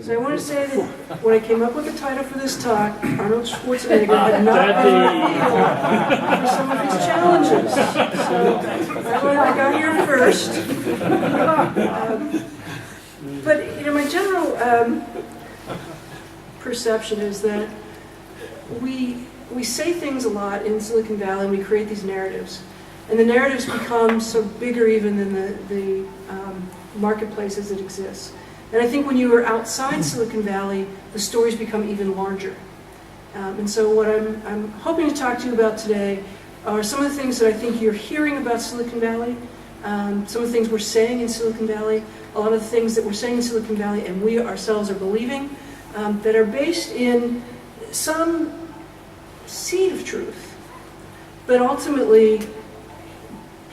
So I want to say that when I came up with the title for this talk, Arnold Schwarzenegger had not been for some of his challenges. So I got here first. But you know, my general perception is that we say things a lot in Silicon Valley, and we create these narratives. And the narratives become so bigger even than the marketplaces that exist. And I think when you are outside Silicon Valley, the stories become even larger. And so what I'm hoping to talk to you about today are some of the things that I think you're hearing about Silicon Valley, some of the things we're saying in Silicon Valley, a lot of the things that we're saying in Silicon Valley and we ourselves are believing that are based in some seed of truth, but ultimately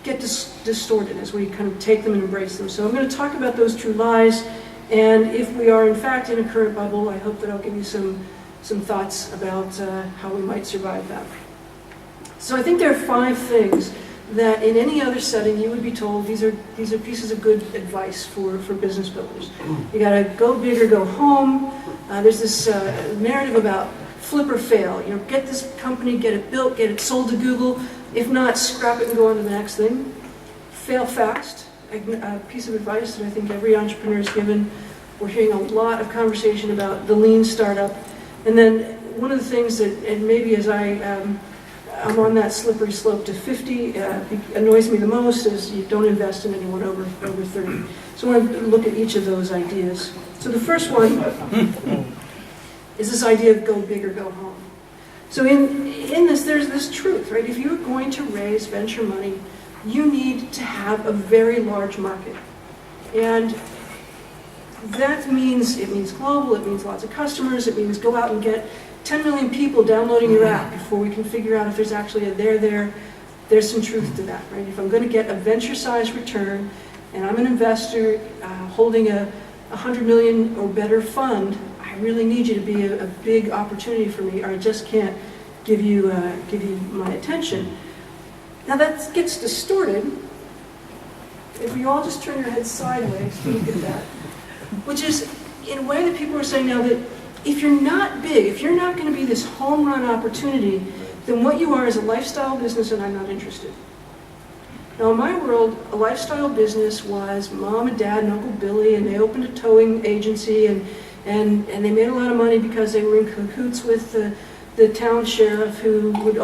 get distorted as we kind of take them and embrace them. So I'm going to talk about those true lies, and if we are in fact in a current bubble, I hope that I'll give you some thoughts about how we might survive that. So I think there are 5 things that in any other setting you would be told these are pieces of good advice for business builders. You got to go big or go home. There's this narrative about flip or fail. You know, get this company, get it built, get it sold to Google. If not, scrap it and go on to the next thing. Fail fast, a piece of advice that I think every entrepreneur is given. We're hearing a lot of conversation about the lean startup. And then one of the things that, and maybe as I'm on that slippery slope to 50, annoys me the most is you don't invest in anyone over 30. So I want to look at each of those ideas. So the first one is this idea of go big or go home. So in this, there's this truth, right? If you're going to raise venture money, you need to have a very large market. And that means, it means global, it means lots of customers, it means go out and get 10 million people downloading your app before we can figure out if there's actually a there. There's some truth to that, right? If I'm going to get a venture-sized return, and I'm an investor holding a 100 million or better fund, I really need you to be a big opportunity for me, or I just can't give you my attention. Now that gets distorted if you all just turn your heads sideways to look at that, which is in a way that people are saying now that if you're not big, if you're not going to be this home run opportunity, then what you are is a lifestyle business, and I'm not interested. Now in my world, a lifestyle business was mom and dad and Uncle Billy, and they opened a towing agency, and they made a lot of money because they were in cahoots with the town sheriff, who would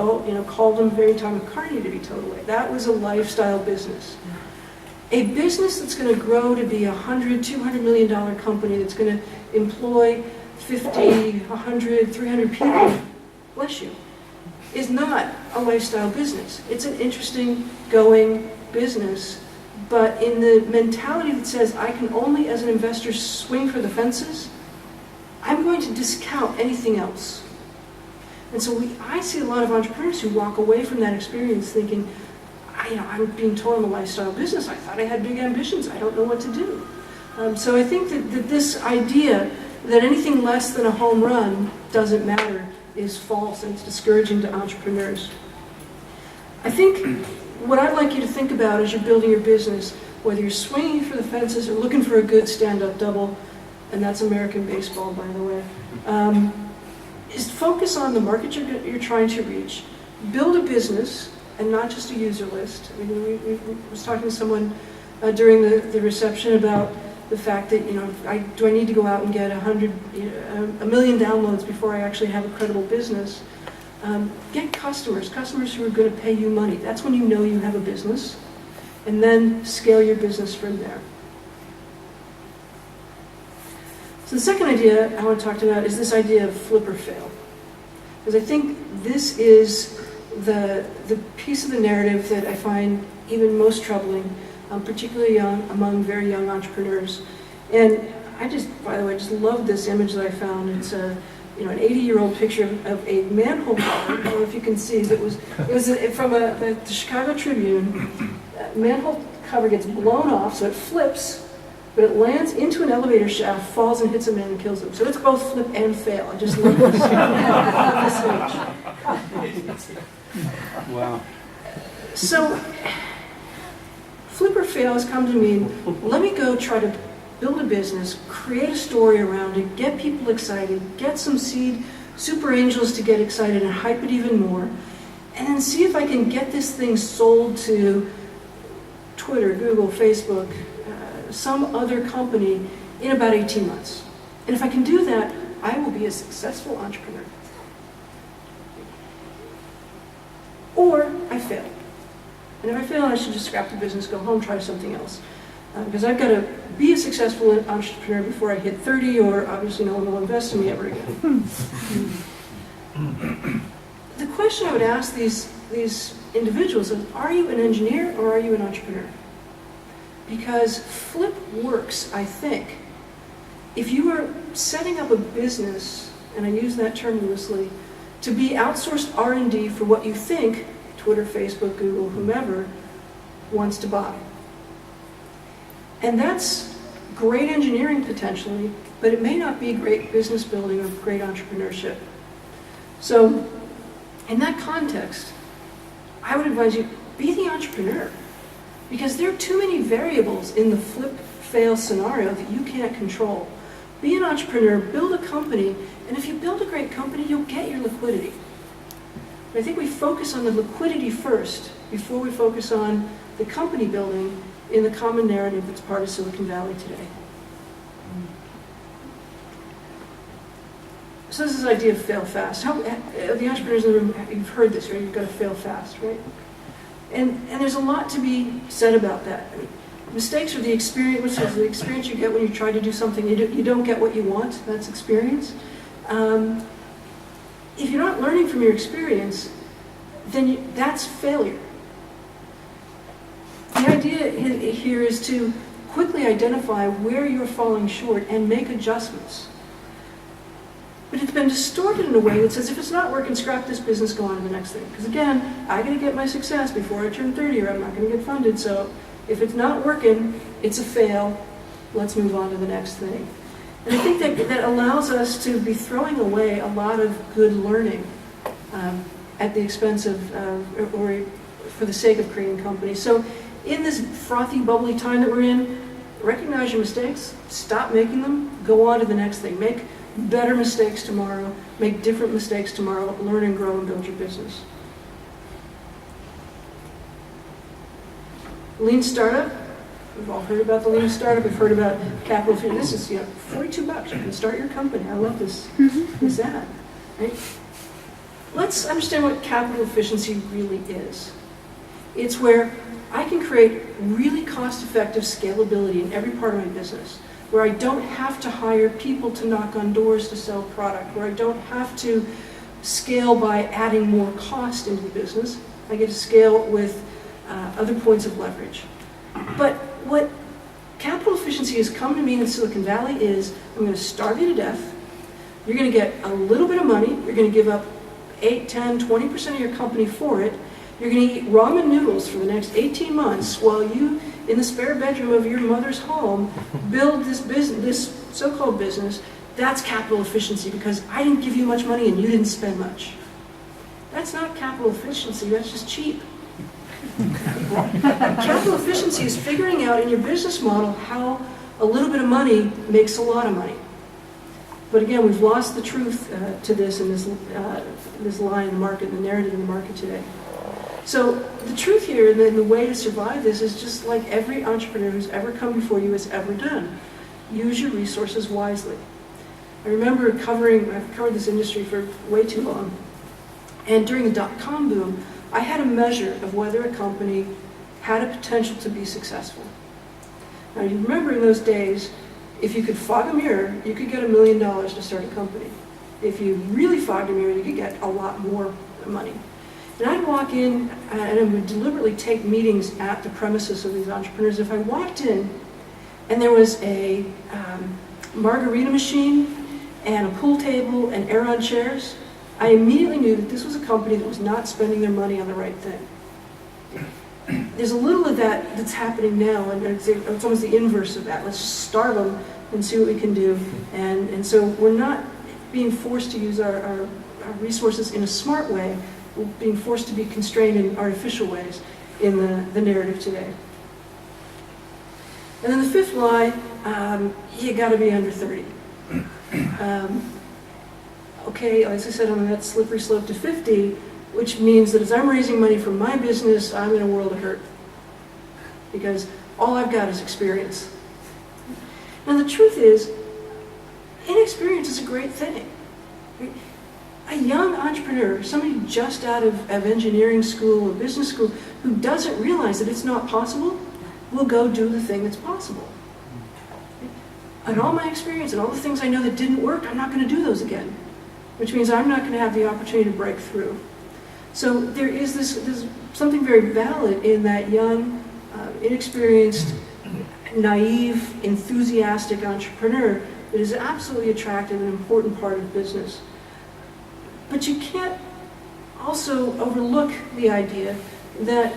call them every time a car needed to be towed away. That was a lifestyle business. A business that's going to grow to be $100, $200 million company that's going to employ 50, 100, 300 people, bless you, is not a lifestyle business. It's an interesting going business, but in the mentality that says I can only as an investor swing for the fences, I'm going to discount anything else. And so I see a lot of entrepreneurs who walk away from that experience thinking, I'm being told I'm a lifestyle business. I thought I had big ambitions. I don't know what to do. So I think that this idea that anything less than a home run doesn't matter is false, and it's discouraging to entrepreneurs. I think what I'd like you to think about as you're building your business, whether you're swinging for the fences or looking for a good stand-up double, and that's American baseball, by the way, is focus on the market you're trying to reach. Build a business and not just a user list. I mean, we was talking to someone during the reception about the fact that, do I need to go out and get 1 million downloads before I actually have a credible business? Get customers who are going to pay you money. That's when you know you have a business. And then scale your business from there. So the second idea I want to talk about is this idea of flip or fail. Because I think this is the piece of the narrative that I find even most troubling, particularly among very young entrepreneurs. And by the way, I just love this image that I found. It's an 80-year-old picture of a manhole cover. I don't know if you can see. It was from the Chicago Tribune. Manhole cover gets blown off, so it flips, but it lands into an elevator shaft, falls and hits a man and kills him. So it's both flip and fail. I just love this. I love this image. Wow. So flip or fail has come to mean, let me go try to build a business, create a story around it, get people excited, get some seed super angels to get excited and hype it even more, and then see if I can get this thing sold to Twitter, Google, Facebook, some other company in about 18 months. And if I can do that, I will be a successful entrepreneur. Or I fail. And if I fail, I should just scrap the business, go home, try something else. Because I've got to be a successful entrepreneur before I hit 30, or obviously no one will invest in me ever again. The question I would ask these individuals is, are you an engineer or are you an entrepreneur? Because flip works, I think. If you are setting up a business, and I use that term loosely, to be outsourced R&D for what you think Twitter, Facebook, Google, whomever wants to buy. And that's great engineering potentially, but it may not be great business building or great entrepreneurship. So in that context, I would advise you, be the entrepreneur. Because there are too many variables in the flip-fail scenario that you can't control. Be an entrepreneur, build a company, and if you build a great company, you'll get your liquidity. But I think we focus on the liquidity first before we focus on the company building in the common narrative that's part of Silicon Valley today. So this is the idea of fail fast. The entrepreneurs in the room, you've heard this, right? You've got to fail fast, right? And there's a lot to be said about that. I mean, mistakes are the experience, which is the experience you get when you try to do something. You don't get what you want. That's experience. If you're not learning from your experience, then that's failure. The idea here is to quickly identify where you're falling short and make adjustments. But it's been distorted in a way that says, if it's not working, scrap this business, go on to the next thing. Because again, I got to get my success before I turn 30 or I'm not going to get funded. So if it's not working, it's a fail. Let's move on to the next thing. And I think that allows us to be throwing away a lot of good learning at the expense of, or for the sake of creating companies. So in this frothy, bubbly time that we're in, recognize your mistakes, stop making them, go on to the next thing. Make better mistakes tomorrow, make different mistakes tomorrow, learn and grow and build your business. Lean startup, we've all heard about the lean startup, we've heard about capital efficiency. This is $42, you can start your company. I love this. Is that, right? Let's understand what capital efficiency really is. It's where I can create really cost-effective scalability in every part of my business, where I don't have to hire people to knock on doors to sell product, where I don't have to scale by adding more cost into the business. I get to scale with other points of leverage. But what capital efficiency has come to mean in Silicon Valley is, I'm going to starve you to death, you're going to get a little bit of money, you're going to give up 8, 10, 20% of your company for it, you're going to eat ramen noodles for the next 18 months while you, in the spare bedroom of your mother's home, build this business, this so-called business. That's capital efficiency, because I didn't give you much money and you didn't spend much. That's not capital efficiency, that's just cheap. Capital efficiency is figuring out in your business model how a little bit of money makes a lot of money. But again, we've lost the truth to this in this lie in the market, the narrative in the market today. So the truth here, and the way to survive this, is just like every entrepreneur who's ever come before you has ever done. Use your resources wisely. I remember I've covered this industry for way too long. And during the dot-com boom, I had a measure of whether a company had a potential to be successful. Now you remember in those days, if you could fog a mirror, you could get $1 million to start a company. If you really fogged a mirror, you could get a lot more money. And I'd walk in and I would deliberately take meetings at the premises of these entrepreneurs. If I walked in and there was a margarita machine and a pool table and air-on chairs, I immediately knew that this was a company that was not spending their money on the right thing. There's a little of that that's happening now, and it's almost the inverse of that. Let's starve them and see what we can do. And so we're not being forced to use our resources in a smart way. We're being forced to be constrained in artificial ways in the narrative today. And then the fifth lie, you got to be under 30. Okay, as I said, I'm on that slippery slope to 50, which means that as I'm raising money for my business, I'm in a world of hurt. Because all I've got is experience. Now the truth is, inexperience is a great thing. A young entrepreneur, somebody just out of engineering school or business school, who doesn't realize that it's not possible, will go do the thing that's possible. And all my experience and all the things I know that didn't work, I'm not going to do those again. Which means I'm not going to have the opportunity to break through. So there is this something very valid in that young, inexperienced, naive, enthusiastic entrepreneur that is absolutely attractive and important part of business. But you can't also overlook the idea that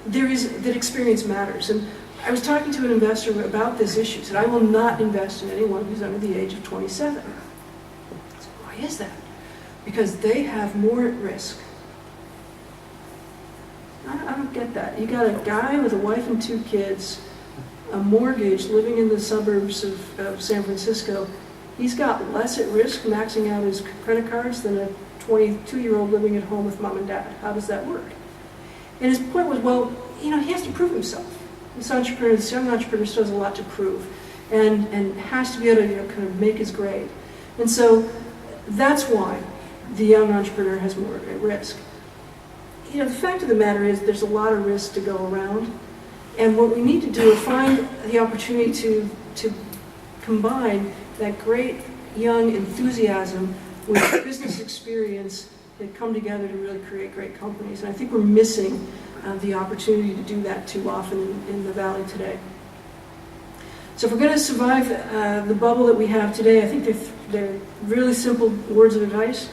that experience matters. And I was talking to an investor about this issue. He said, I will not invest in anyone who's under the age of 27. Why is that? Because they have more at risk. I don't get that. You got a guy with a wife and 2 kids, a mortgage, living in the suburbs of San Francisco. He's got less at risk maxing out his credit cards than a 22-year-old living at home with mom and dad. How does that work? And his point was, well, he has to prove himself. This young entrepreneur still has a lot to prove, and has to be able to kind of make his grade. And so that's why the young entrepreneur has more at risk. The fact of the matter is there's a lot of risk to go around, and what we need to do is find the opportunity to combine that great young enthusiasm with business experience that come together to really create great companies. And I think we're missing the opportunity to do that too often in the Valley today. So if we're going to survive the bubble that we have today, I think they're really simple words of advice.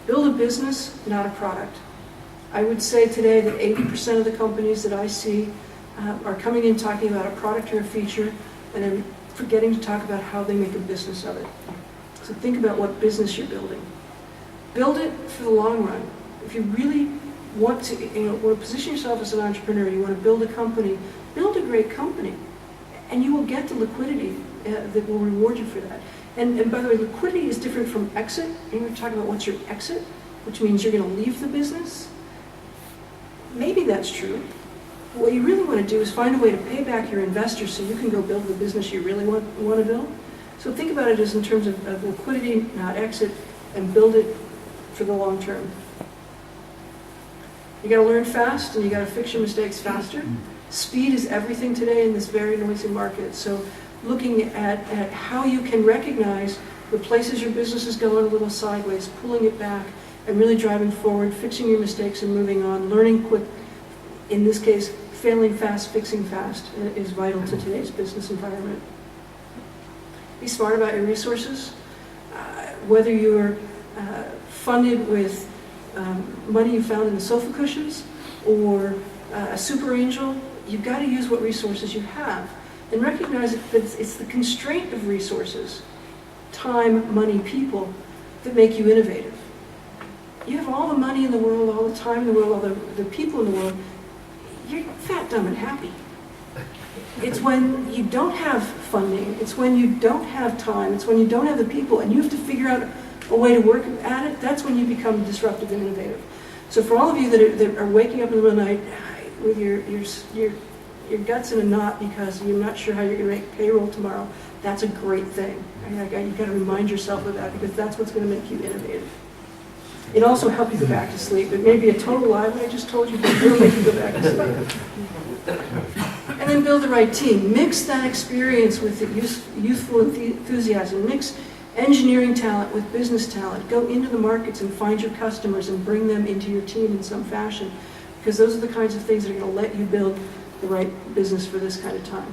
Build a business, not a product. I would say today that 80% of the companies that I see are coming in talking about a product or a feature, and then forgetting to talk about how they make a business of it. So think about what business you're building. Build it for the long run. If you really want to position yourself as an entrepreneur, you want to build a company, build a great company, and you will get the liquidity that will reward you for that. And by the way, liquidity is different from exit. And we're talking about what's your exit, which means you're going to leave the business. Maybe that's true. What you really want to do is find a way to pay back your investors so you can go build the business you really want to build. So think about it as in terms of liquidity, not exit, and build it for the long term. You got to learn fast, and you got to fix your mistakes faster. Speed is everything today in this very noisy market. So looking at how you can recognize the places your business is going a little sideways, pulling it back, and really driving forward, fixing your mistakes and moving on, learning quick. In this case, failing fast, fixing fast is vital to today's business environment. Be smart about your resources. Whether you're funded with money you found in the sofa cushions or a super angel, you've got to use what resources you have and recognize that it's the constraint of resources, time, money, people, that make you innovative. You have all the money in the world, all the time in the world, all the people in the world. You're fat, dumb, and happy. It's when you don't have funding, it's when you don't have time, it's when you don't have the people, and you have to figure out a way to work at it. That's when you become disruptive and innovative. So for all of you that are waking up in the middle of the night with your guts in a knot because you're not sure how you're going to make payroll tomorrow, that's a great thing. You've got to remind yourself of that, because that's what's going to make you innovative. It also helps you go back to sleep. It may be a total lie what I just told you, but it will make you go back to sleep. And then build the right team. Mix that experience with the youthful enthusiasm. Mix engineering talent with business talent. Go into the markets and find your customers and bring them into your team in some fashion, because those are the kinds of things that are going to let you build the right business for this kind of time.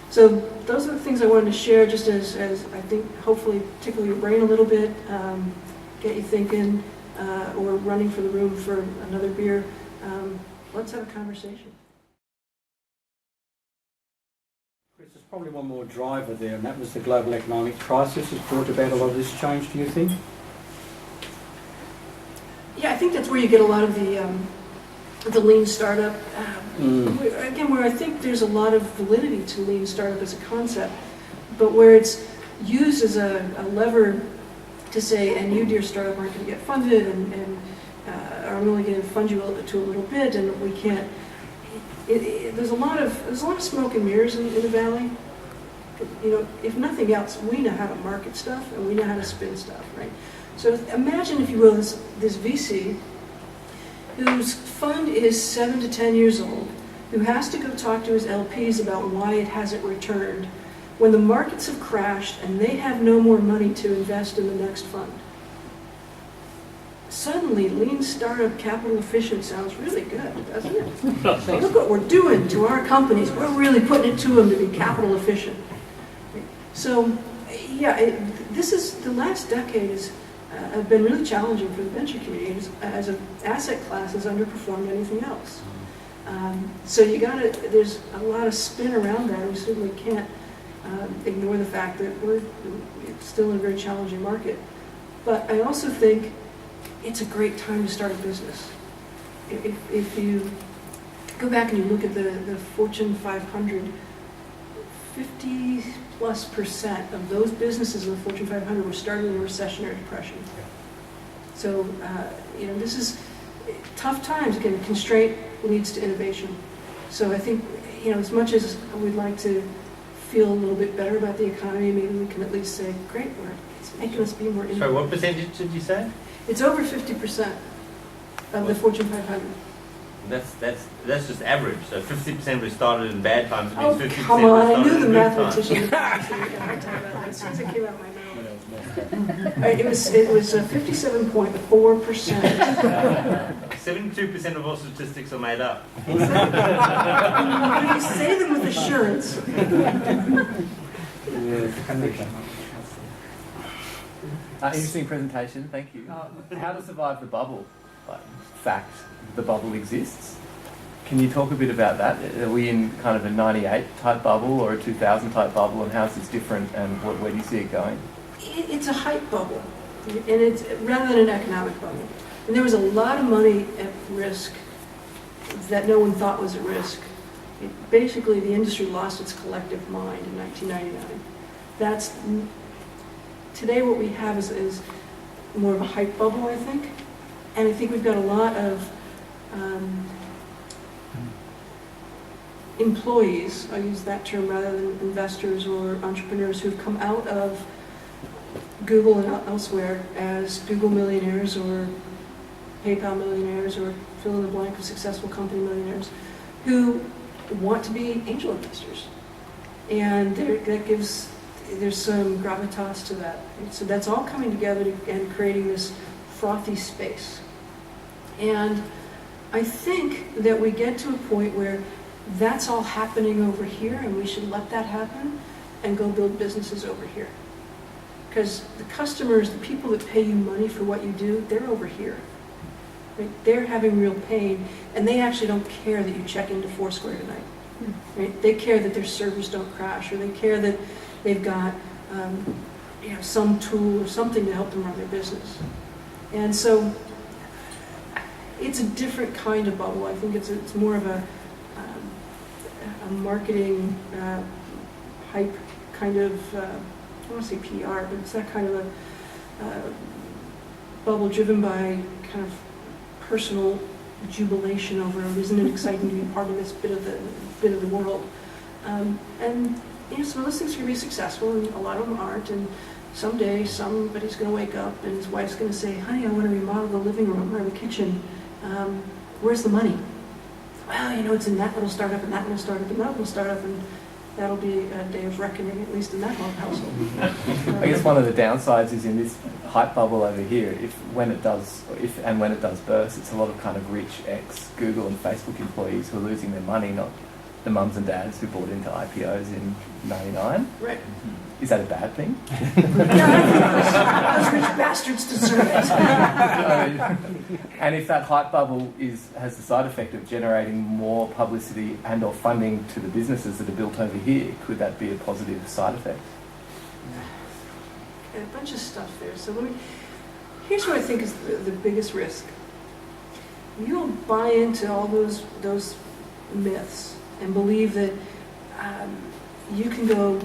So those are the things I wanted to share, just as I think hopefully tickle your brain a little bit, get you thinking, or running for the room for another beer. Let's have a conversation. Chris, there's probably one more driver there, and that was the global economic crisis has brought about a lot of this change, do you think? Yeah, I think that's where you get a lot of the the lean startup. Again, where I think there's a lot of validity to lean startup as a concept, but where it's used as a lever to say, and you, dear startup, aren't going to get funded, and I'm only going to fund you to a little bit, and we can't. There's a lot of smoke and mirrors in the valley. You know, if nothing else, we know how to market stuff and we know how to spin stuff, right? So imagine, if you will, this VC whose fund is 7 to 10 years old, who has to go talk to his LPs about why it hasn't returned, when the markets have crashed and they have no more money to invest in the next fund. Suddenly, lean startup capital efficient sounds really good, doesn't it? Look what we're doing to our companies. We're really putting it to them to be capital efficient. So, yeah, the last decade have been really challenging for the venture community as an asset class has underperformed anything else. So there's a lot of spin around that. We certainly can't ignore the fact that we're still in a very challenging market. But I also think it's a great time to start a business. If you go back and you look at the Fortune 500, 50+% of those businesses in the Fortune 500 were started in a recession or depression. So, this is tough times. Again, constraint leads to innovation. So I think, as much as we'd like to feel a little bit better about the economy, maybe we can at least say, great, it's making us be more innovative. Sorry, what percentage did you say? It's over 50% of the Fortune 500. That's just average. So 50% we started in bad times. Oh, 50% come on! I knew in the good mathematician. As soon as it came out of my mouth. It was 57.4%. 72% of all statistics are made up. If you say them with assurance. Interesting presentation, thank you. How to survive the bubble? Fact, the bubble exists. Can you talk a bit about that? Are we in kind of a 98 type bubble or a 2000 type bubble, and how is this different, and where do you see it going? It's a hype bubble, and it's rather than an economic bubble. And there was a lot of money at risk that no one thought was at risk. Basically, the industry lost its collective mind in 1999. Today what we have is more of a hype bubble, I think. And I think we've got a lot of employees, I use that term rather than investors or entrepreneurs, who've come out of Google and elsewhere as Google millionaires or PayPal millionaires or fill in the blank of successful company millionaires, who want to be angel investors. And there's some gravitas to that. So that's all coming together and creating this frothy space. And I think that we get to a point where that's all happening over here, and we should let that happen and go build businesses over here. Because the customers, the people that pay you money for what you do, they're over here. Right? They're having real pain, and they actually don't care that you check into Foursquare tonight. Right? They care that their servers don't crash, or they care that they've got some tool or something to help them run their business. And so it's a different kind of bubble. I think it's more of a marketing hype kind of, I don't want to say PR, but it's that kind of a bubble driven by kind of personal jubilation over, isn't it exciting to be part of this bit of the world? And some of those things are going to be successful, and a lot of them aren't. And someday somebody's going to wake up and his wife's going to say, honey, I want to remodel the living room or the kitchen. Where's the money? Well, it's in that little startup and that little startup and that little startup, and that'll be a day of reckoning, at least in that household. I guess one of the downsides is in this hype bubble over here, if when it does burst, it's a lot of kind of rich ex-Google and Facebook employees who are losing their money, not the mums and dads who bought into IPOs in '99. Right. Is that a bad thing? Those rich bastards deserve it. And if that hype bubble has the side effect of generating more publicity and or funding to the businesses that are built over here, could that be a positive side effect? A bunch of stuff there. So here's what I think is the biggest risk. you don't buy into all those myths and believe that you can go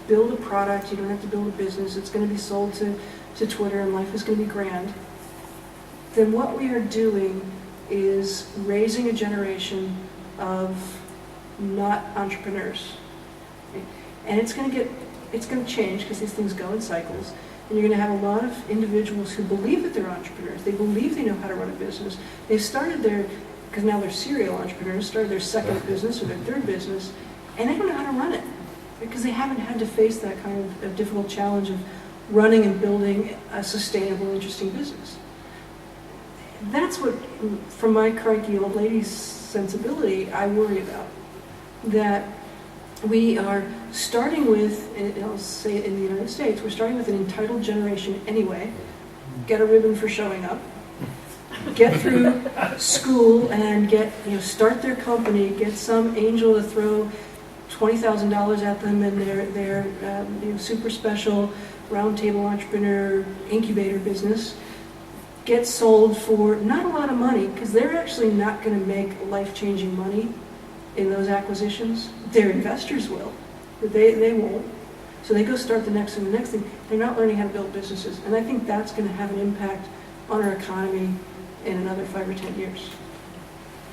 build a product, you don't have to build a business, it's going to be sold to Twitter and life is going to be grand, then what we are doing is raising a generation of not entrepreneurs. And it's going to change because these things go in cycles. And you're going to have a lot of individuals who believe that they're entrepreneurs. They believe they know how to run a business. They've started because now they're serial entrepreneurs, started their second business or their third business, and they don't know how to run it because they haven't had to face that kind of difficult challenge of running and building a sustainable, interesting business. That's what, from my cranky old lady's sensibility, I worry about. That we are starting with, and I'll say it in the United States, we're starting with an entitled generation anyway. Get a ribbon for showing up. Get through school and start their company. Get some angel to throw $20,000 at them in their super special roundtable entrepreneur incubator business. Get sold for not a lot of money because they're actually not going to make life-changing money in those acquisitions. Their investors will, but they won't. So they go start the next and the next thing. They're not learning how to build businesses. And I think that's going to have an impact on our economy in another 5 or 10 years.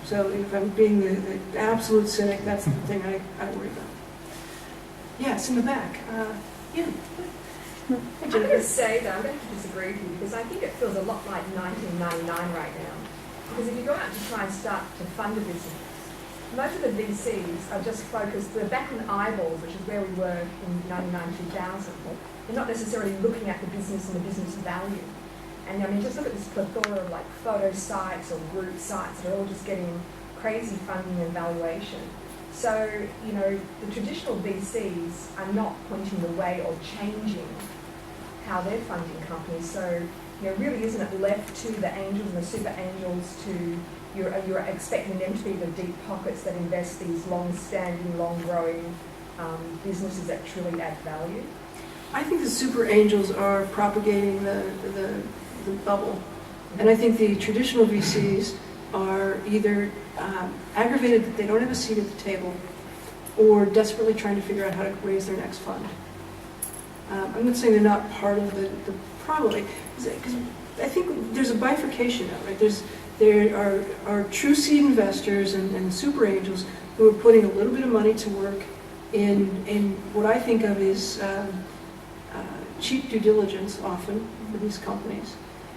So if I'm being the absolute cynic, that's the thing I worry about. Yes, in the back. Yeah. I'm going to say that I'm going to disagree with you because I think it feels a lot like 1999 right now. Because if you go out to try and start to fund a business, most of the VCs are just focused, they're back on eyeballs, which is where we were in 1999-2000. They're not necessarily looking at the business and the business value. And I mean, just look at this plethora of like photo sites or group sites that are all just getting crazy funding and valuation. So, the traditional VCs are not pointing the way or changing how they're funding companies. So, really isn't it left to the angels and the super angels to, you're expecting them to be the deep pockets that invest these long-standing, long-growing businesses that truly add value? I think the super angels are propagating the bubble. And I think the traditional VCs are either aggravated that they don't have a seat at the table or desperately trying to figure out how to raise their next fund. I'm not saying they're not part of the problem, because I think there's a bifurcation now, right? There are true seed investors and super angels who are putting a little bit of money to work in what I think of as cheap due diligence often for these companies.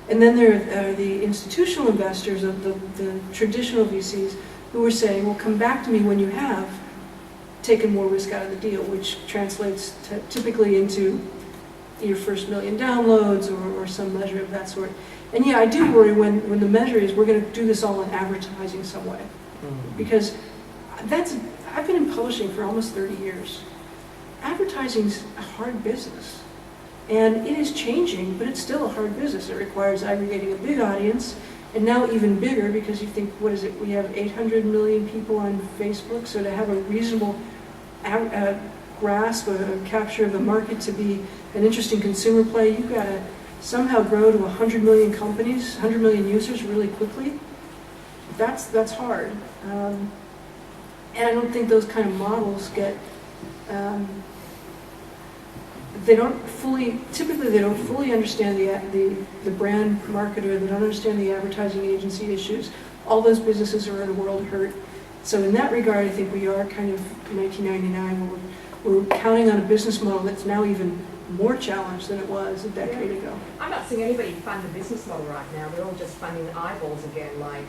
And then there are the institutional investors of the traditional VCs who are saying, well, come back to me when you have taken more risk out of the deal, which translates typically into your first 1 million downloads or some measure of that sort. And yeah, I do worry when the measure is we're going to do this all in advertising some way. Because I've been in publishing for almost 30 years. Advertising's a hard business. And it is changing, but it's still a hard business. It requires aggregating a big audience, and now even bigger because you think, what is it, we have 800 million people on Facebook, so to have a reasonable grasp, a capture of the market to be an interesting consumer play, you've got to somehow grow to 100 million companies, 100 million users really quickly. That's hard. And I don't think those kind of models get... they don't fully understand the brand marketer, they don't understand the advertising agency issues. All those businesses are in a world of hurt. So in that regard, I think we are kind of 1999, where we're counting on a business model that's now even more challenged than it was a decade ago. I'm not seeing anybody fund a business model right now. They're all just funding eyeballs again, like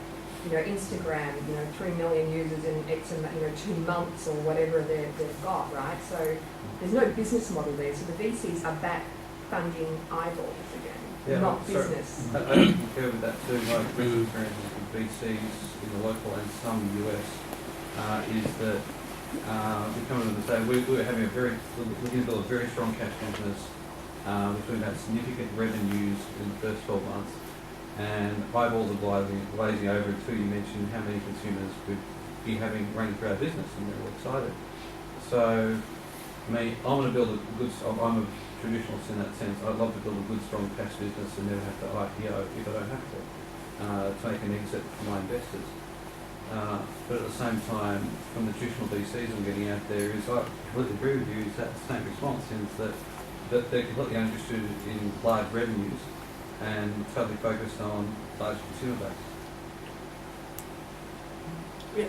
Instagram, 3 million users in X, 2 months or whatever they've got, right? So there's no business model there. So the VCs are back funding eyeballs again, not business. I don't concur with that too. My recent experiences with VCs in the local and some US is that we come in and say we were having looking to build a very strong cash business, which would have significant revenues in the first 12 months. And eyeballs are glazing over until you mention how many consumers would be running through our business, and they're all excited. So, I want to build I'm a traditionalist in that sense. I'd love to build a good, strong cash business and never have to IPO if I don't have to. to make an exit for my investors. But at the same time, from the traditional VCs I'm getting out there is, I completely agree with you, is that the same response, is that they're completely uninterested in large revenues and totally focused on large consumer base. Yeah,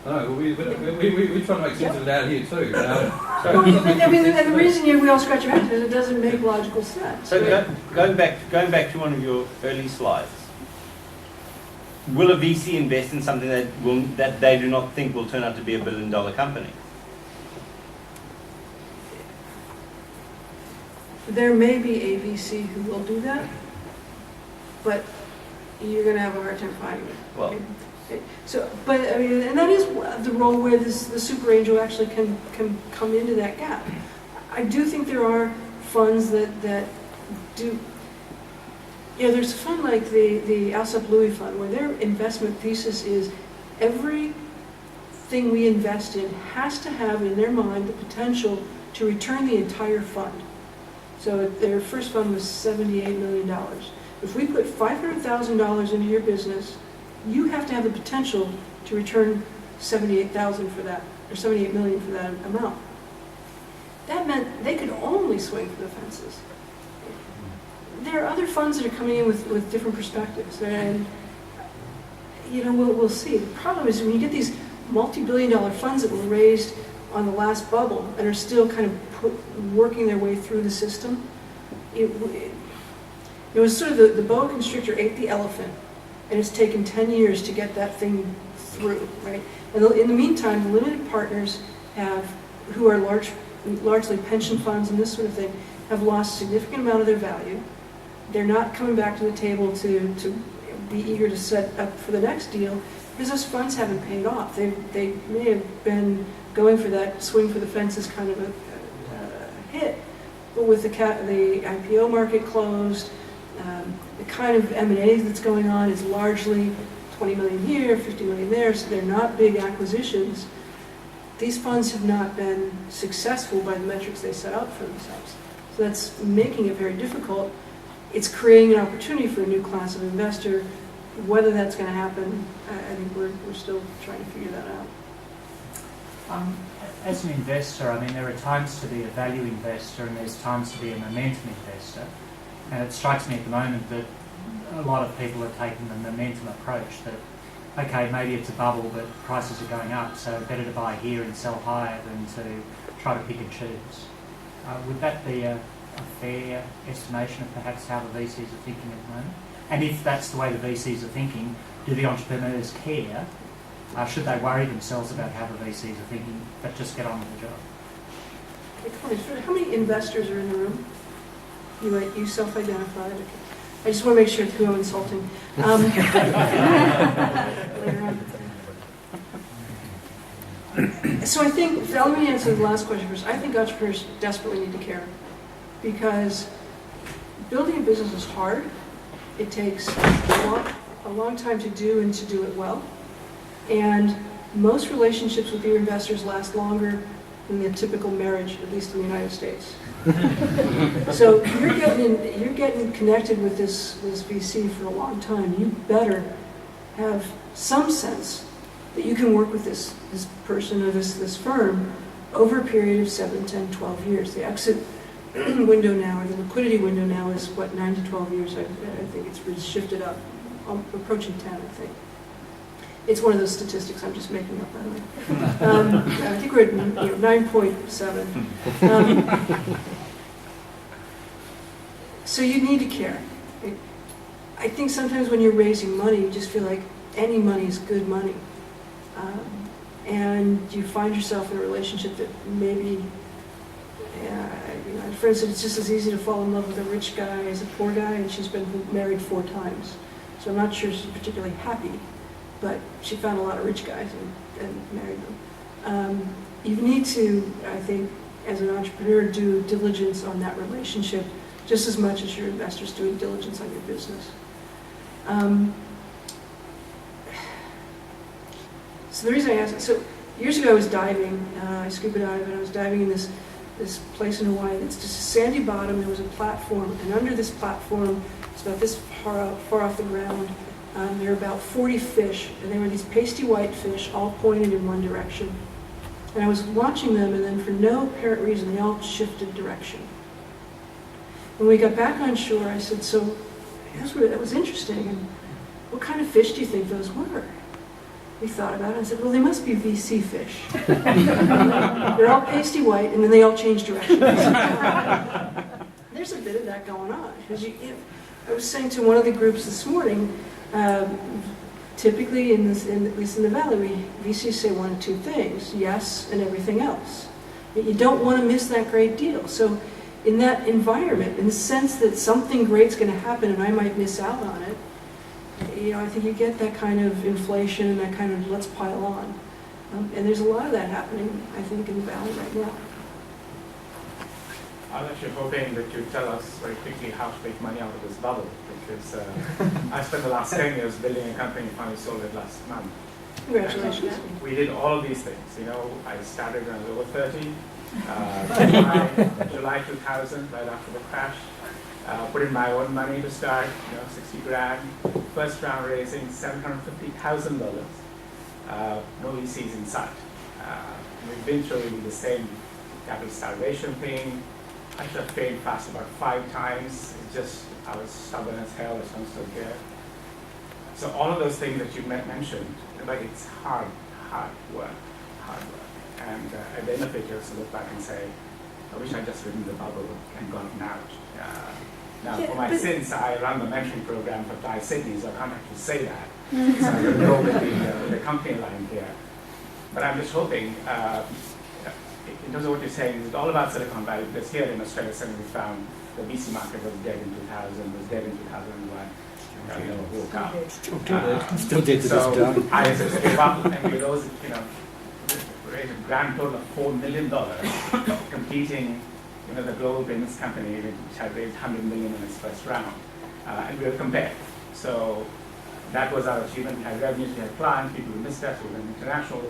No, we try to make sense of it out here too. well, I mean, and the reason we all scratch our heads is it doesn't make logical sense. So going back to one of your early slides, will a VC invest in something that they do not think will turn out to be $1 billion company? There may be a VC who will do that, but you're going to have a hard time finding it. Well, so, but I mean, and that is the role where the super angel actually can come into that gap. I do think there are funds that do. You know, there's a fund like the Alsop Louis fund where their investment thesis is everything we invest in has to have in their mind the potential to return the entire fund. So their first fund was $78 million. If we put $500,000 into your business, you have to have the potential to return $78,000 for that, or $78 million for that amount. That meant they could only swing for the fences. There are other funds that are coming in with different perspectives, and you know we'll see. The problem is when you get these multi-billion-dollar funds that were raised on the last bubble and are still kind of working their way through the system. It was sort of the boa constrictor ate the elephant, and it's taken 10 years to get that thing through, right? And in the meantime, the limited partners who are largely pension funds and this sort of thing, have lost a significant amount of their value. They're not coming back to the table to be eager to set up for the next deal because those funds haven't paid off. They may have been going for that swing for the fences kind of a hit, but with the IPO market closed, the kind of M&A that's going on is largely 20 million here, 50 million there, so they're not big acquisitions. These funds have not been successful by the metrics they set out for themselves. So that's making it very difficult. It's creating an opportunity for a new class of investor. Whether that's going to happen, I think we're still trying to figure that out. As an investor, I mean, there are times to be a value investor and there's times to be a momentum investor. And it strikes me at the moment that a lot of people are taking the momentum approach that, okay, maybe it's a bubble, but prices are going up, so better to buy here and sell higher than to try to pick and choose. Would that be a fair estimation of perhaps how the VCs are thinking at the moment? And if that's the way the VCs are thinking, do the entrepreneurs care? Should they worry themselves about how the VCs are thinking, but just get on with the job? How many investors are in the room? You self-identified. Okay. I just want to make sure who I'm insulting. Later on. So I think, let me answer the last question first. I think entrepreneurs desperately need to care because building a business is hard. It takes a long time to do and to do it well. And most relationships with your investors last longer than the typical marriage, at least in the United States. So you're getting connected with this VC for a long time. You better have some sense that you can work with this person or this firm over a period of 7, 10, 12 years. The exit window now, or the liquidity window now is, 9 to 12 years. I think it's really shifted up, approaching 10, I think. It's one of those statistics I'm just making up, by the way. I think we're at 9.7. So you need to care. I think sometimes when you're raising money, you just feel like any money is good money. And you find yourself in a relationship that maybe, for instance, it's just as easy to fall in love with a rich guy as a poor guy, and she's been married 4 times. So I'm not sure she's particularly happy, but she found a lot of rich guys and married them. You need to, I think, as an entrepreneur, do diligence on that relationship just as much as your investors doing diligence on your business. So the reason I asked, so years ago I was diving, I scuba dived, and I was diving in this this place in Hawaii that's just a sandy bottom. There was a platform, and under this platform, it's about this far off the ground, there were about 40 fish, and they were these pasty white fish, all pointed in one direction. And I was watching them, and then for no apparent reason, they all shifted direction. When we got back on shore, I said, so that was interesting, and what kind of fish do you think those were? We thought about it and said, well, they must be VC fish. They're all pasty white, and then they all change direction. There's a bit of that going on. I was saying to one of the groups this morning, typically, at least in the Valley, VCs say one of two things, yes and everything else. You don't want to miss that great deal. So in that environment, in the sense that something great's going to happen and I might miss out on it, I think you get that kind of inflation and that kind of let's pile on. And there's a lot of that happening, I think, in the Valley right now. I was actually hoping that you'd tell us very quickly how to make money out of this bubble, because I spent the last 10 years building a company and finally sold it last month. Congratulations. We did all of these things. I started when I was over 30, July 2000, right after the crash. Put in my own money to start, 60 grand. First round raising $750,000. No VCs in sight. We've been through the same capital starvation thing. I should have failed fast about 5 times. It's just, I was stubborn as hell, I'm still here. So all of those things that you mentioned, it's hard work. And at the end of it, you also look back and say, I wish I'd just ridden the bubble and gotten out. Now, for my sins, I run the mentoring program for Thai Sydney, so I can't actually say that. So I'm going to go with the company line here. But I'm just hoping, in terms of what you're saying, it's all about Silicon Valley, because here in Australia, suddenly we found the VC market was dead in 2000, was dead in 2001. Woke up. Still dead to so this day. I just gave up, and we rose, raised a grand total of $4 million, competing, the global payments company, which had raised $100 million in its first round, and we were compared. So that was our achievement. We had revenues, we had clients, people who missed us, we went international.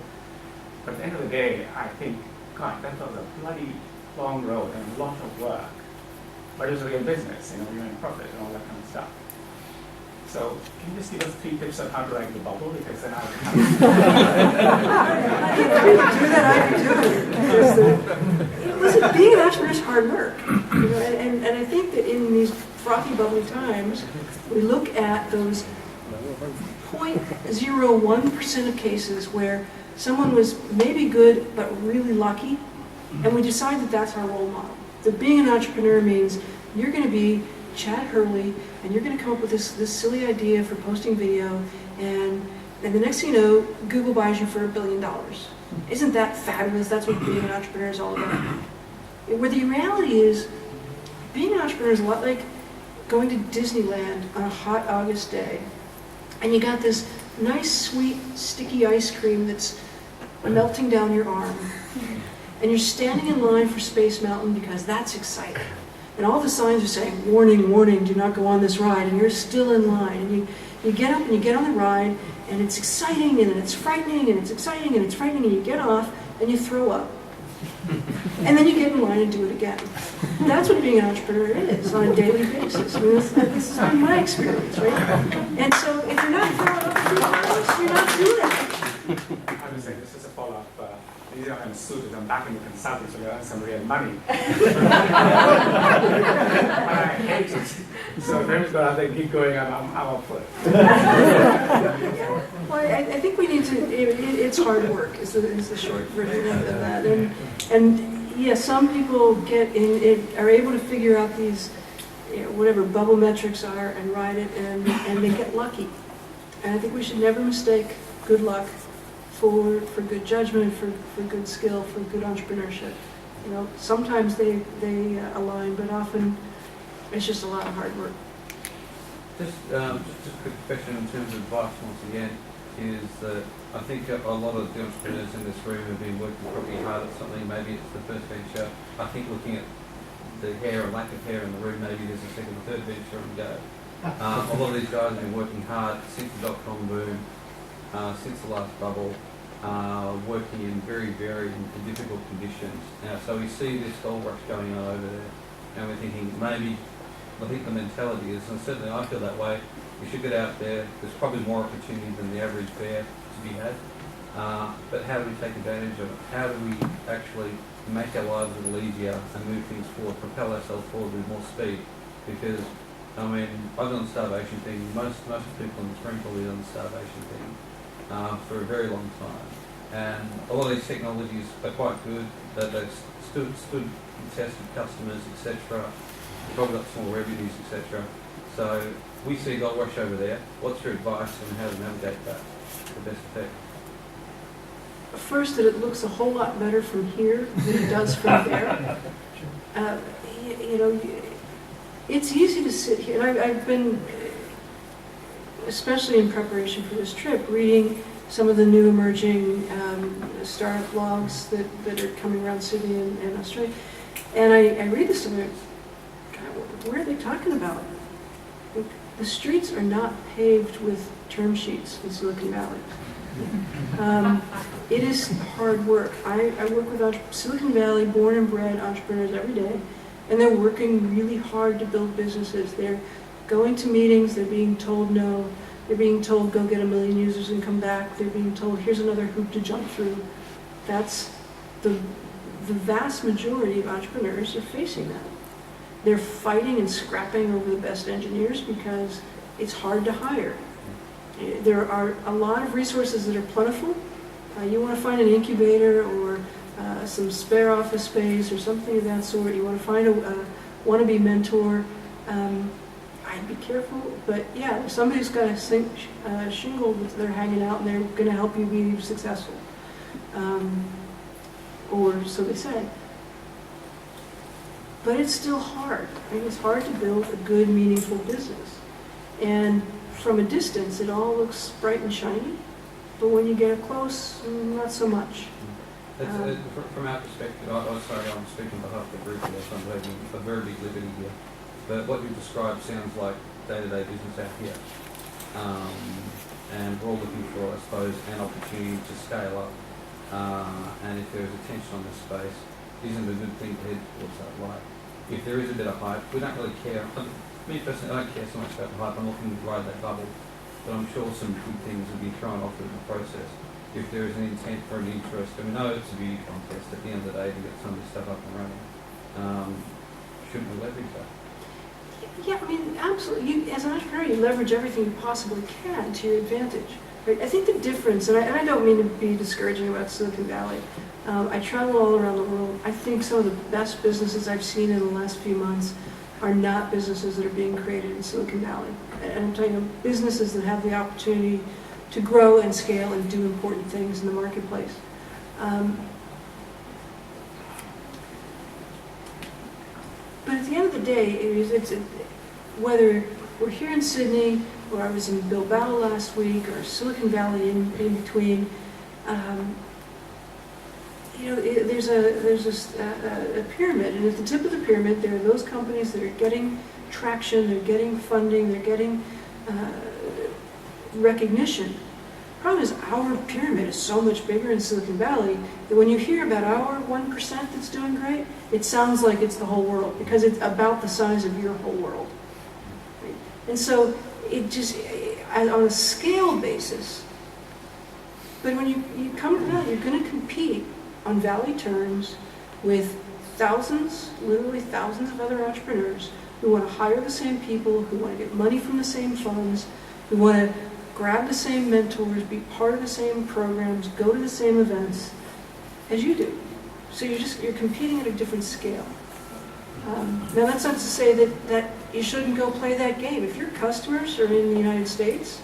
But at the end of the day, I think, God, that was a bloody long road and a lot of work. But it was a real business, we were in profit and all that kind of stuff. So can you just give us 3 tips on how to ride the bubble? Because then I'll do that, I can do it. Listen, being an entrepreneur is hard work. And I think that in these frothy, bubbly times, we look at those 0.01% of cases where someone was maybe good but really lucky, and we decide that that's our role model. That being an entrepreneur means you're going to be Chad Hurley, and you're going to come up with this silly idea for posting video, and the next thing you know, Google buys you for $1 billion. Isn't that fabulous? That's what being an entrepreneur is all about. Where the reality is, being an entrepreneur is a lot like going to Disneyland on a hot August day, and you got this nice, sweet, sticky ice cream that's melting down your arm, and you're standing in line for Space Mountain because that's exciting. And all the signs are saying, warning, warning, do not go on this ride, and you're still in line. And you get up and you get on the ride, and it's exciting, and it's frightening, and it's exciting, and it's frightening, and you get off, and you throw up. And then you get in line and do it again. That's what being an entrepreneur is on a daily basis. I mean, this has been my experience, right? And so if you're not throwing up, you're not doing it. I would say this is a follow-up. These are in suited. I'm back in the consulting, so we earn some real money. But I hate it. So if everyone's got to keep going, I'm up for it. Well, I think we need to. It's hard work. Is the short version of that. And yeah, some people are able to figure out these, whatever bubble metrics are, and ride it, and they get lucky. And I think we should never mistake good luck for good judgment, for good skill, for good entrepreneurship. Sometimes they align, but often it's just a lot of hard work. Just a quick question in terms of advice once again, is that I think a lot of the entrepreneurs in this room have been working probably hard at something. Maybe it's the first venture. I think looking at the hair or lack of hair in the room, maybe there's a second or third venture on go. A lot of these guys have been working hard since the dot-com boom, since the last bubble. working in very varied and difficult conditions. Now, so we see this gold rush going on over there, and we're thinking maybe, I think the mentality is, and certainly I feel that way, we should get out there. There's probably more opportunity than the average bear to be had. But how do we take advantage of it? How do we actually make our lives a little easier and move things forward, propel ourselves forward with more speed? Because, I mean, I've done the starvation thing. Most people in this room probably done the starvation thing for a very long time. And a lot of these technologies are quite good. They've stood the test of customers, etc. Probably got small revenues, etc. So we see a gold rush over there. What's your advice on how to navigate that to the best effect? First, that it looks a whole lot better from here than it does from there. You know, it's easy to sit here, and I've been, especially in preparation for this trip, reading some of the new emerging startup blogs that are coming around Sydney and Australia, and I read this and I'm like, God, what are they talking about? The streets are not paved with term sheets in Silicon Valley. It is hard work. I work with Silicon Valley born and bred entrepreneurs every day, and they're working really hard to build businesses. They're going to meetings, they're being told no, they're being told go get 1 million users and come back, they're being told here's another hoop to jump through. That's the vast majority of entrepreneurs are facing that. They're fighting and scrapping over the best engineers because it's hard to hire. There are a lot of resources that are plentiful. You want to find an incubator or some spare office space or something of that sort. You want to find a wannabe mentor. I'd be careful, but yeah, if somebody's got a shingle that they're hanging out and they're going to help you be successful, or so they say. But it's still hard. I mean, it's hard to build a good, meaningful business. And from a distance, it all looks bright and shiny, but when you get up close, not so much. From our perspective, I'm speaking on behalf of the group here, so I'm taking a very big liberty here. But what you described sounds like day-to-day business out here. And we're all looking for, I suppose, an opportunity to scale up. And if there is a tension on this space, isn't it a good thing to head towards that light? If there is a bit of hype, we don't really care. Me personally, I don't care so much about the hype. I'm looking to ride that bubble. But I'm sure some good things will be thrown off in the process if there is an intent or an interest. And we know it's a beauty contest at the end of the day to get some of this stuff up and running. Shouldn't we leverage that? Yeah, I mean, absolutely. As an entrepreneur, you leverage everything you possibly can to your advantage. Right? I think the difference, and I don't mean to be discouraging about Silicon Valley. I travel all around the world. I think some of the best businesses I've seen in the last few months are not businesses that are being created in Silicon Valley. And I'm talking about businesses that have the opportunity to grow and scale and do important things in the marketplace. But at the end of the day, whether we're here in Sydney, or I was in Bilbao last week, or Silicon Valley in between, there's a pyramid, and at the tip of the pyramid, there are those companies that are getting traction, they're getting funding, they're getting recognition. The problem is our pyramid is so much bigger in Silicon Valley that when you hear about our 1% that's doing great, it sounds like it's the whole world because it's about the size of your whole world. Right? And so it just, on a scale basis, but when you come to Valley, you're going to compete on Valley terms with thousands, literally thousands of other entrepreneurs who want to hire the same people, who want to get money from the same funds, who want to grab the same mentors, be part of the same programs, go to the same events as you do. So you're competing at a different scale. Now that's not to say that you shouldn't go play that game. If your customers are in the United States,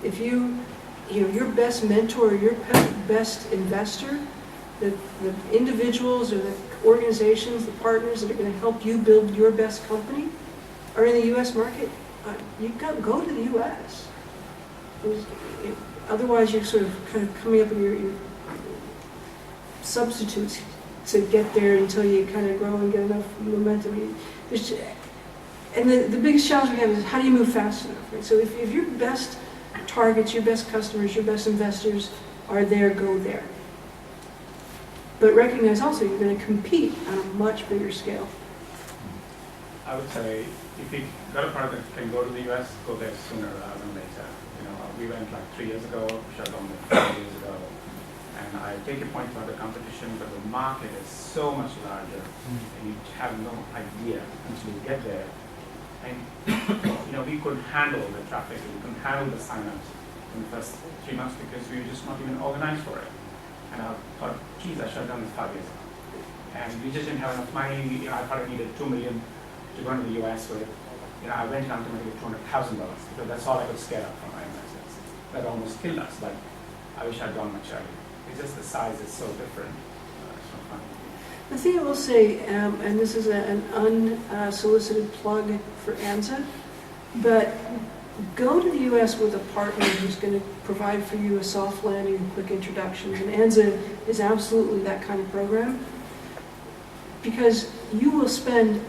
if your best mentor, your best investor, the individuals or the organizations, the partners that are going to help you build your best company are in the U.S. market, you've got to go to the U.S. Otherwise, you're sort of kind of coming up with your substitutes to get there until you kind of grow and get enough momentum. And the biggest challenge we have is how do you move fast enough? Right? So if your best targets, your best customers, your best investors are there, go there. But recognize also you're going to compete on a much bigger scale. I would say if you got a product that can go to the US, go there sooner rather than later. We went like 3 years ago, shut down 5 years ago. And I take your point about the competition, but the market is so much larger, and you have no idea until you get there. And we couldn't handle the traffic, we couldn't handle the sign-ups in the first 3 months because we were just not even organized for it. And I thought, geez, I shut down this 5 years ago. And we just didn't have enough money. I thought I needed $2 million to go into the US with. I went down to maybe $200,000 because that's all I could scale up from my investors. That almost killed us. Like, I wish I'd gone much earlier. It's just the size is so different. It's not fun. The thing I will say, and this is an unsolicited plug for ANZA, but go to the US with a partner who's going to provide for you a soft landing and quick introductions. And ANZA is absolutely that kind of program. Because you will spend,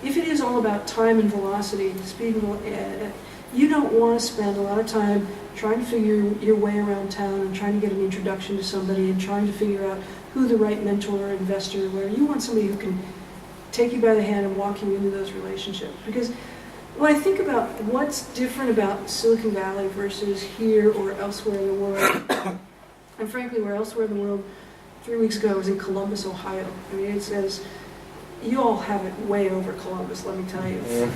if it is all about time and velocity, speed and you don't want to spend a lot of time trying to figure your way around town and trying to get an introduction to somebody and trying to figure out who the right mentor or investor, where you want somebody who can take you by the hand and walk you into those relationships. Because when I think about what's different about Silicon Valley versus here or elsewhere in the world, and frankly, where elsewhere in the world, 3 weeks ago I was in Columbus, Ohio. It says, you all have it way over Columbus, let me tell you.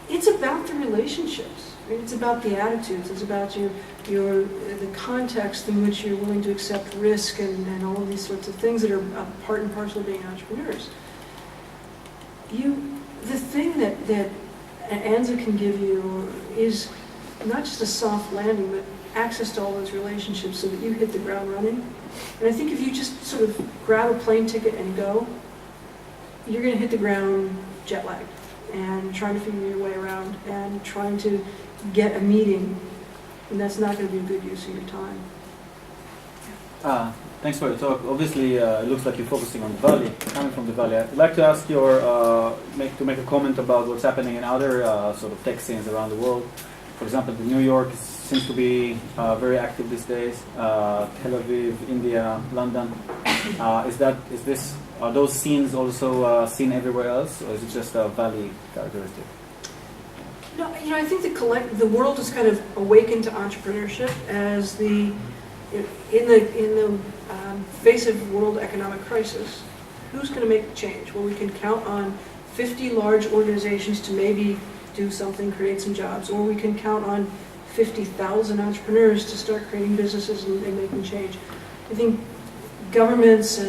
It's about the relationships. It's about the attitudes. It's about the context in which you're willing to accept risk and all of these sorts of things that are part and parcel of being entrepreneurs. The thing that ANZA can give you is not just a soft landing, but access to all those relationships so that you hit the ground running. And I think if you just sort of grab a plane ticket and go, you're going to hit the ground jet lagged and trying to figure your way around and trying to get a meeting, and that's not going to be a good use of your time. Thanks for the talk. Obviously, it looks like you're focusing on the Valley, coming from the Valley. I'd like to ask make a comment about what's happening in other sort of tech scenes around the world. For example, New York seems to be very active these days. Tel Aviv, India, London. Are those scenes also seen everywhere else, or is it just a Valley characteristic? No, I think the world has kind of awakened to entrepreneurship as in the face of world economic crisis. Who's going to make the change? Well, we can count on 50 large organizations to maybe do something, create some jobs, or we can count on 50,000 entrepreneurs to start creating businesses and making change. I think governments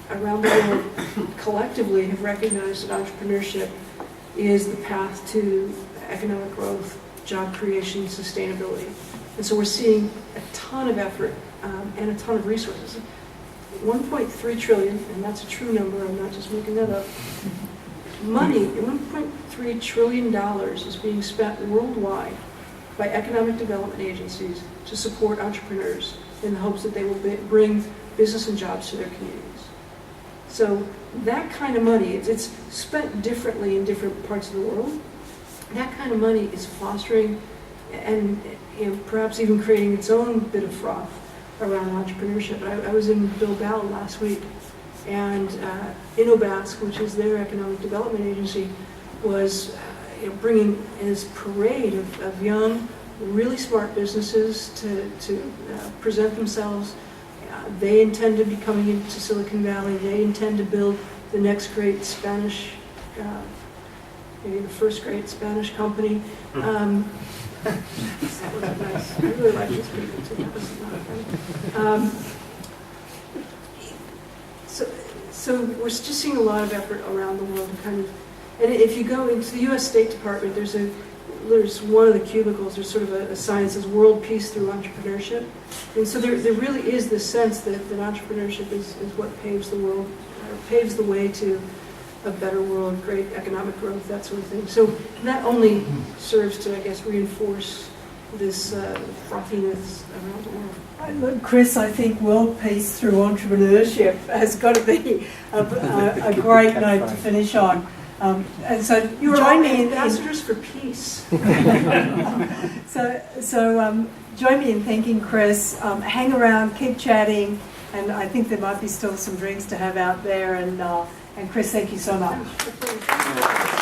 around the world collectively have recognized that entrepreneurship is the path to economic growth, job creation, sustainability. And so we're seeing a ton of effort and a ton of resources. 1.3 trillion, and that's a true number, I'm not just making that up. Money, $1.3 trillion is being spent worldwide by economic development agencies to support entrepreneurs in the hopes that they will bring business and jobs to their communities. So that kind of money, it's spent differently in different parts of the world. That kind of money is fostering and perhaps even creating its own bit of froth around entrepreneurship. I was in Bilbao last week, and InnoBasque, which is their economic development agency, was bringing this parade of young, really smart businesses to present themselves. They intend to be coming into Silicon Valley. They intend to build the next great Spanish, maybe the first great Spanish company. That was nice. I really like these people too. That was a lot of fun. So we're just seeing a lot of effort around the world to kind of, and if you go into the U.S. State Department, there's one of the cubicles, there's sort of a sign that says World Peace Through Entrepreneurship. And so there really is this sense that entrepreneurship is what paves the world, or paves the way to a better world, great economic growth, that sort of thing. So that only serves to, I guess, reinforce this frothiness around the world. Look, Chris, I think world peace through entrepreneurship has got to be a great note to finish on. And so You are join all me in ambassadors for peace. join me in thanking Chris. Hang around, keep chatting, and I think there might be still some drinks to have out there. And Chris, thank you so much.